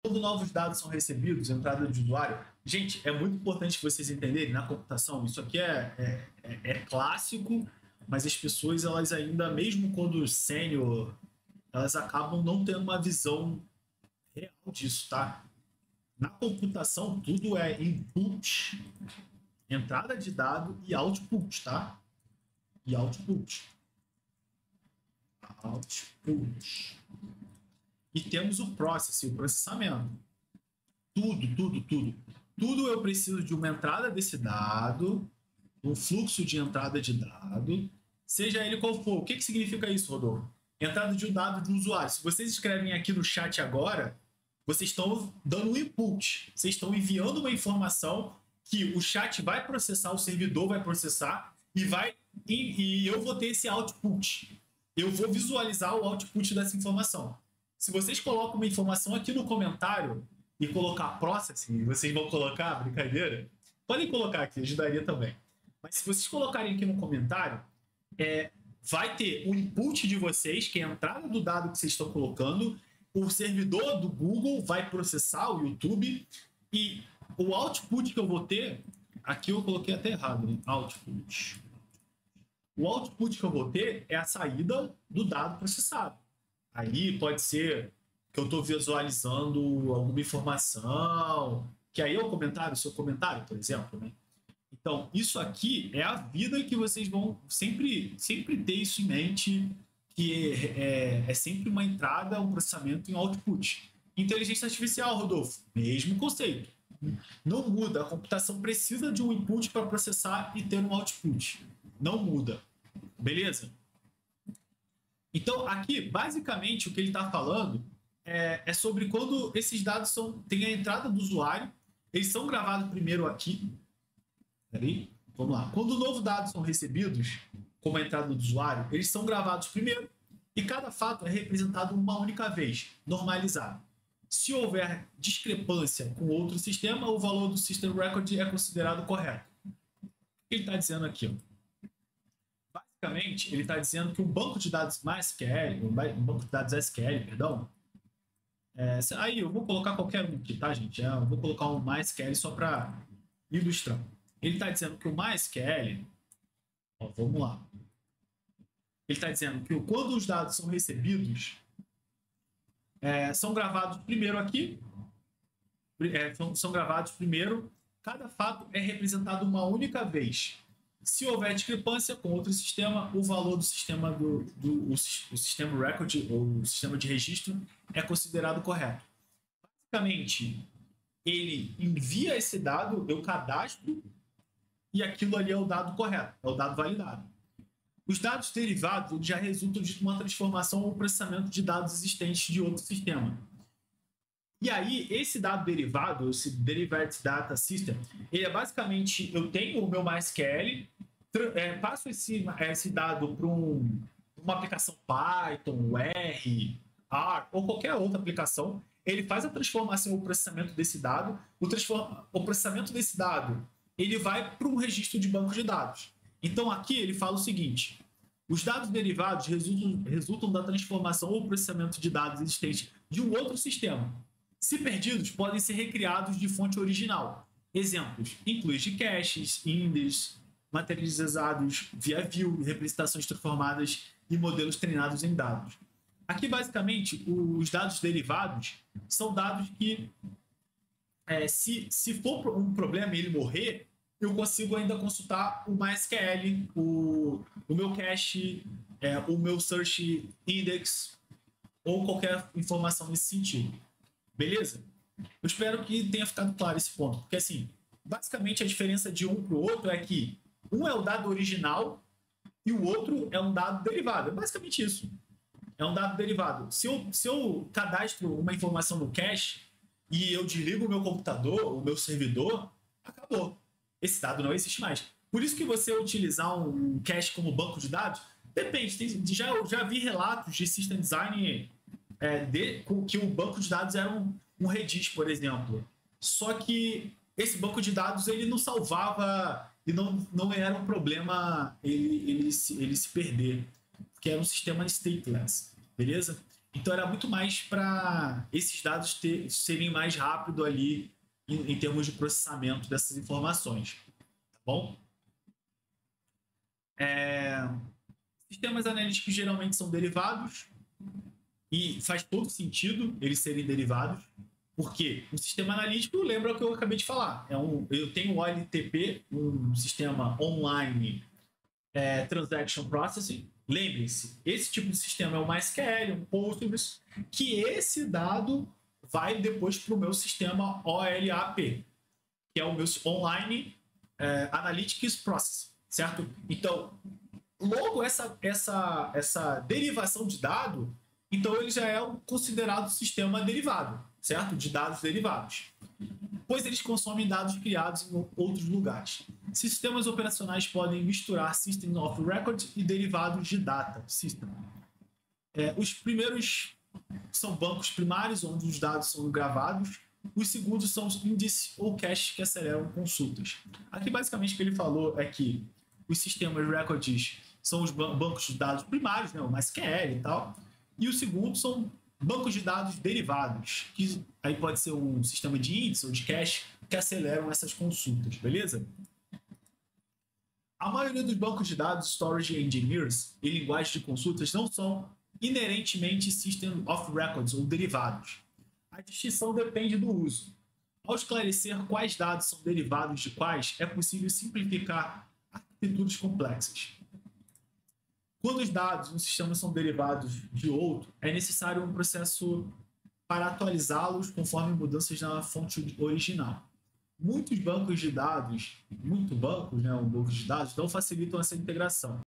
Quando novos dados são recebidos, entrada de usuário. Gente, é muito importante que vocês entenderem na computação. Isso aqui é clássico, mas as pessoas, elas ainda, mesmo quando sênior, elas acabam não tendo uma visão real disso, tá? Na computação, tudo é input, entrada de dado e output, tá? E output. Output. E temos o process, o processamento. Tudo. Tudo eu preciso de uma entrada desse dado, um fluxo de entrada de dado, seja ele qual for. O que significa isso, Rodolfo? Entrada de um dado de um usuário. Se vocês escrevem aqui no chat agora, vocês estão dando um input. Vocês estão enviando uma informação que o chat vai processar, o servidor vai processar e eu vou ter esse output. Eu vou visualizar o output dessa informação. Se vocês colocam uma informação aqui no comentário e colocar processing, vocês vão colocar, brincadeira? Podem colocar aqui, ajudaria também. Mas se vocês colocarem aqui no comentário, vai ter o input de vocês, que é a entrada do dado que vocês estão colocando, o servidor do Google vai processar o YouTube e o output que eu vou ter, aqui eu coloquei até errado, né? Output. O output que eu vou ter é a saída do dado processado. Aí pode ser que eu estou visualizando alguma informação, que aí é o comentário, o seu comentário, por exemplo, né? Então, isso aqui é a vida que vocês vão sempre ter isso em mente, que é sempre uma entrada, um processamento e um output. Inteligência artificial, Rodolfo, mesmo conceito. Não muda, a computação precisa de um input para processar e ter um output. Não muda. Beleza? Então, aqui, basicamente, o que ele está falando é sobre quando esses dados têm a entrada do usuário, eles são gravados primeiro aqui. Peraí, vamos lá. Quando novos dados são recebidos, como a entrada do usuário, eles são gravados primeiro e cada fato é representado uma única vez, normalizado. Se houver discrepância com outro sistema, o valor do System Record é considerado correto. Ele está dizendo aqui, ó. Basicamente, ele está dizendo que o banco de dados MySQL, um banco de dados SQL, perdão, aí eu vou colocar qualquer um aqui, tá, gente? Eu vou colocar um MySQL só para ilustrar. Ele está dizendo que o MySQL, ó, vamos lá. Ele está dizendo que quando os dados são recebidos, são gravados primeiro aqui, são gravados primeiro, cada fato é representado uma única vez. Se houver discrepância com outro sistema, o valor do sistema o sistema record ou o sistema de registro é considerado correto. Basicamente, ele envia esse dado, eu cadastro e aquilo ali é o dado correto, é o dado validado. Os dados derivados já resultam de uma transformação ou processamento de dados existentes de outro sistema. E aí, esse dado derivado, esse Derived Data System, ele é basicamente, eu tenho o meu MySQL, passo esse dado para uma aplicação Python, R, ou qualquer outra aplicação, ele faz a transformação ou processamento desse dado, o processamento desse dado, ele vai para um registro de banco de dados. Então, aqui ele fala o seguinte, os dados derivados resultam da transformação ou processamento de dados existentes de um outro sistema. Se perdidos, podem ser recriados de fonte original. Exemplos: incluem de caches, indexes, materializados via view, representações transformadas e modelos treinados em dados. Aqui, basicamente, os dados derivados são dados que, se for um problema e ele morrer, eu consigo ainda consultar o MySQL, o meu cache, o meu search index ou qualquer informação nesse sentido. Beleza? Eu espero que tenha ficado claro esse ponto. Porque, assim, basicamente a diferença de um para o outro é que um é o dado original e o outro é um dado derivado. É basicamente isso. É um dado derivado. Se eu cadastro uma informação no cache e eu desligo o meu computador, o meu servidor, acabou. Esse dado não existe mais. Por isso que você utilizar um cache como banco de dados, depende. Já vi relatos de system design que o banco de dados era um Redis, por exemplo. Só que esse banco de dados ele não salvava e não era um problema ele se perder, porque era um sistema stateless, beleza? Então era muito mais para esses dados serem mais rápido ali em termos de processamento dessas informações, tá bom? Sistemas analíticos geralmente são derivados e faz todo sentido eles serem derivados, porque um sistema analítico, lembra o que eu acabei de falar, eu tenho o OLTP, um sistema online Transaction Processing. Lembrem-se, esse tipo de sistema é o MySQL, um Postgres, que esse dado vai depois para o meu sistema OLAP, que é o meu Online Analytics Process, certo? Então, logo essa derivação de dado, então ele já é considerado sistema derivado, certo? De dados derivados. Pois eles consomem dados criados em outros lugares. Sistemas operacionais podem misturar System of Record e derivados de Data System. Os primeiros são bancos primários, onde os dados são gravados. Os segundos são os índices ou caches que aceleram consultas. Aqui, basicamente, o que ele falou é que os sistemas records são os bancos de dados primários, né, o MySQL e tal, e os segundos são bancos de dados derivados, que aí pode ser um sistema de índice ou de cache que aceleram essas consultas, beleza? A maioria dos bancos de dados Storage Engineers e linguagens de consultas não são inerentemente System of Records ou derivados. A distinção depende do uso. Ao esclarecer quais dados são derivados de quais, é possível simplificar arquiteturas complexas. Quando os dados de um sistema são derivados de outro, é necessário um processo para atualizá-los conforme mudanças na fonte original. Muitos bancos de dados, um banco de dados, não facilitam essa integração.